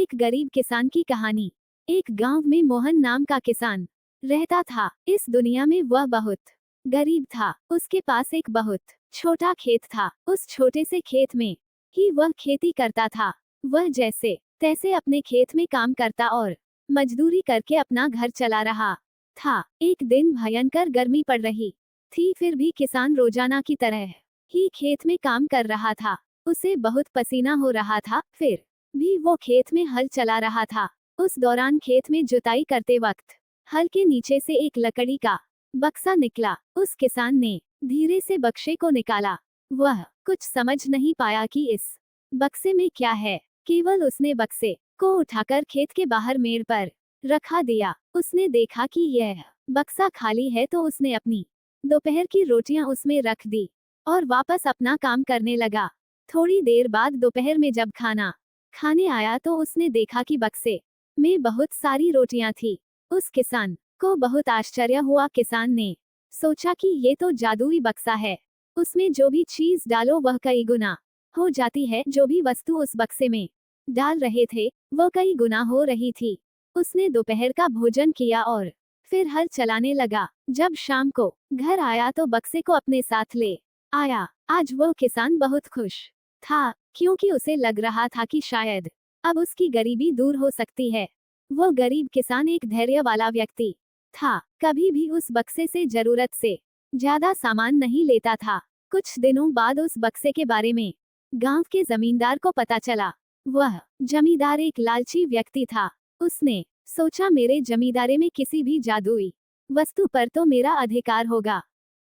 एक गरीब किसान की कहानी। एक गांव में मोहन नाम का किसान रहता था। इस दुनिया में वह बहुत गरीब था। उसके पास एक बहुत छोटा खेत था। उस छोटे से खेत में ही वह खेती करता था। वह जैसे तैसे अपने खेत में काम करता और मजदूरी करके अपना घर चला रहा था। एक दिन भयंकर गर्मी पड़ रही थी, फिर भी किसान रोजाना की तरह ही खेत में काम कर रहा था। उसे बहुत पसीना हो रहा था, फिर भी वो खेत में हल चला रहा था। उस दौरान खेत में जुताई करते वक्त हल के नीचे से एक लकड़ी का बक्सा निकला। उस किसान ने धीरे से बक्से को निकाला। वह कुछ समझ नहीं पाया कि इस बक्से में क्या है। केवल उसने बक्से को उठाकर खेत के बाहर मेड़ पर रखा दिया। उसने देखा कि यह बक्सा खाली है, तो उसने अपनी दोपहर की रोटियां उसमें रख दी और वापस अपना काम करने लगा। थोड़ी देर बाद दोपहर में जब खाना खाने आया तो उसने देखा कि बक्से में बहुत सारी रोटियां थी। उस किसान को बहुत आश्चर्य हुआ। किसान ने सोचा कि ये तो जादुई बक्सा है। उसमें जो भी चीज डालो वह कई गुना हो जाती है। जो भी वस्तु उस बक्से में डाल रहे थे वह कई गुना हो रही थी। उसने दोपहर का भोजन किया और फिर हल चलाने लगा। जब शाम को घर आया तो बक्से को अपने साथ ले आया। आज वह किसान बहुत खुश था, क्योंकि उसे लग रहा था कि शायद अब उसकी गरीबी दूर हो सकती है। वो गरीब किसान एक धैर्य वाला व्यक्ति था। कभी भी उस बक्से से जरूरत से ज्यादा सामान नहीं लेता था। कुछ दिनों बाद उस बक्से के बारे में गांव के जमींदार को पता चला। वह जमींदार एक लालची व्यक्ति था। उसने सोचा, मेरे जमींदारे में किसी भी जादुई वस्तु पर तो मेरा अधिकार होगा।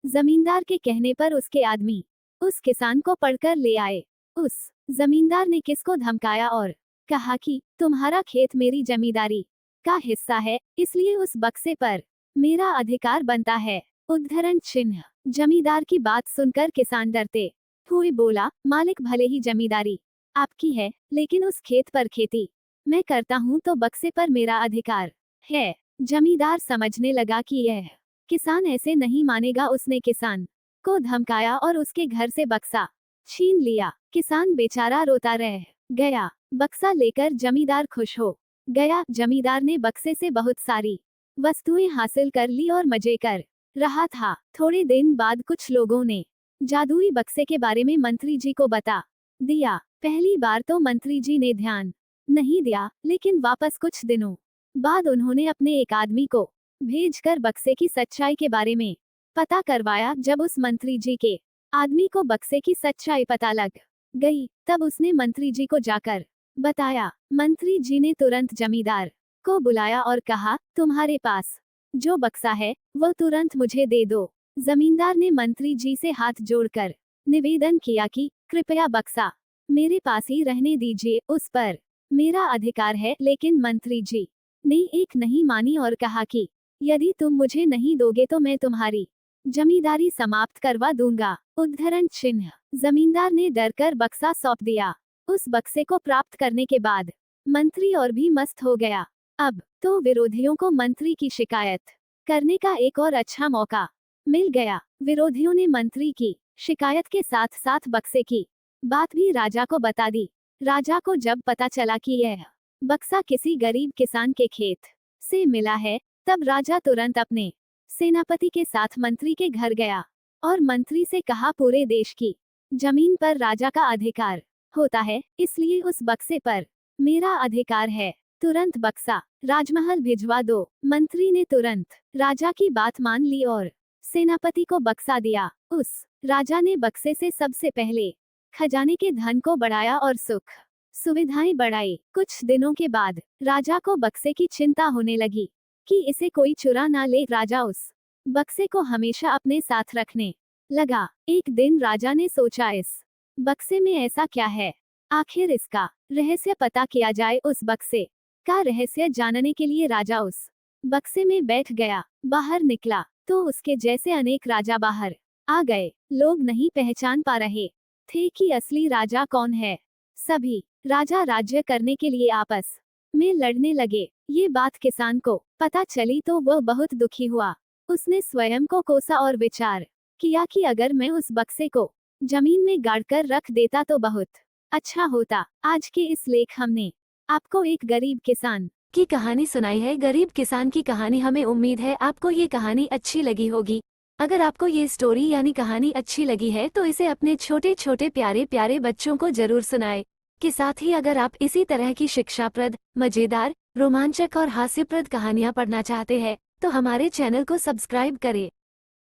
जमींदार के कहने पर उसके आदमी उस किसान को पकड़कर ले आए। उस जमींदार ने किसको धमकाया और कहा कि तुम्हारा खेत मेरी जमींदारी का हिस्सा है, इसलिए उस बक्से पर मेरा अधिकार बनता है। उद्धरण चिन्ह। जमींदार की बात सुनकर किसान डरते हुए बोला, मालिक भले ही जमींदारी आपकी है, लेकिन उस खेत पर खेती मैं करता हूँ तो बक्से पर मेरा अधिकार है। जमींदार समझने लगा कि यह किसान ऐसे नहीं मानेगा। उसने किसान को धमकाया और उसके घर से बक्सा छीन लिया। किसान बेचारा रोता रह गया। बक्सा लेकर जमींदार खुश हो गया। जमींदार ने बक्से से बहुत सारी वस्तुएं हासिल कर ली और मजे कर रहा था। थोड़े दिन बाद कुछ लोगों ने जादुई बक्से के बारे में मंत्री जी को बता दिया। पहली बार तो मंत्री जी ने ध्यान नहीं दिया, लेकिन वापस कुछ दिनों बाद उन्होंने अपने एक आदमी को भेजकर बक्से की सच्चाई के बारे में पता करवाया। जब उस मंत्री जी के आदमी को बक्से की सच्चाई पता लग गई, तब उसने मंत्री जी को जाकर बताया। मंत्री जी ने तुरंत जमींदार को बुलाया और कहा, तुम्हारे पास जो बक्सा है वह तुरंत मुझे दे दो। जमींदार ने मंत्री जी से हाथ जोड़कर निवेदन किया कि कृपया बक्सा मेरे पास ही रहने दीजिए, उस पर मेरा अधिकार है। लेकिन मंत्री जी ने एक नहीं मानी और कहा कि यदि तुम मुझे नहीं दोगे तो मैं तुम्हारी जमींदारी समाप्त करवा दूंगा। उद्धरण चिन्ह। जमींदार ने डरकर बक्सा सौंप दिया। उस बक्से को प्राप्त करने के बाद मंत्री और भी मस्त हो गया। अब तो विरोधियों को मंत्री की शिकायत करने का एक और अच्छा मौका मिल गया। विरोधियों ने मंत्री की शिकायत के साथ साथ बक्से की बात भी राजा को बता दी। राजा को जब पता चला कि यह बक्सा किसी गरीब किसान के खेत से मिला है, तब राजा तुरंत अपने सेनापति के साथ मंत्री के घर गया और मंत्री से कहा, पूरे देश की जमीन पर राजा का अधिकार होता है, इसलिए उस बक्से पर मेरा अधिकार है। तुरंत बक्सा राजमहल भिजवा दो। मंत्री ने तुरंत राजा की बात मान ली और सेनापति को बक्सा दिया। उस राजा ने बक्से से सबसे पहले खजाने के धन को बढ़ाया और सुख सुविधाएं बढ़ाई। कुछ दिनों के बाद राजा को बक्से की चिंता होने लगी कि इसे कोई चुरा ना ले। राजा उस बक्से को हमेशा अपने साथ रखने लगा। एक दिन राजा ने सोचा, इस बक्से में ऐसा क्या है, आखिर इसका रहस्य पता किया जाए। उस बक्से का रहस्य जानने के लिए राजा उस बक्से में बैठ गया। बाहर निकला तो उसके जैसे अनेक राजा बाहर आ गए। लोग नहीं पहचान पा रहे थे कि असली राजा कौन है। सभी राजा राज्य करने के लिए आपस में लड़ने लगे। ये बात किसान को पता चली तो वह बहुत दुखी हुआ। उसने स्वयं को कोसा और विचार किया कि अगर मैं उस बक्से को जमीन में गाड़कर रख देता तो बहुत अच्छा होता। आज के इस लेख हमने आपको एक गरीब किसान की कहानी सुनाई है। गरीब किसान की कहानी। हमें उम्मीद है आपको ये कहानी अच्छी लगी होगी। अगर आपको ये स्टोरी यानी कहानी अच्छी लगी है तो इसे अपने छोटे छोटे प्यारे प्यारे बच्चों को जरूर सुनाएं। के साथ ही अगर आप इसी तरह की शिक्षाप्रद, मजेदार, रोमांचक और हास्यप्रद कहानियां पढ़ना चाहते हैं तो हमारे चैनल को सब्सक्राइब करें।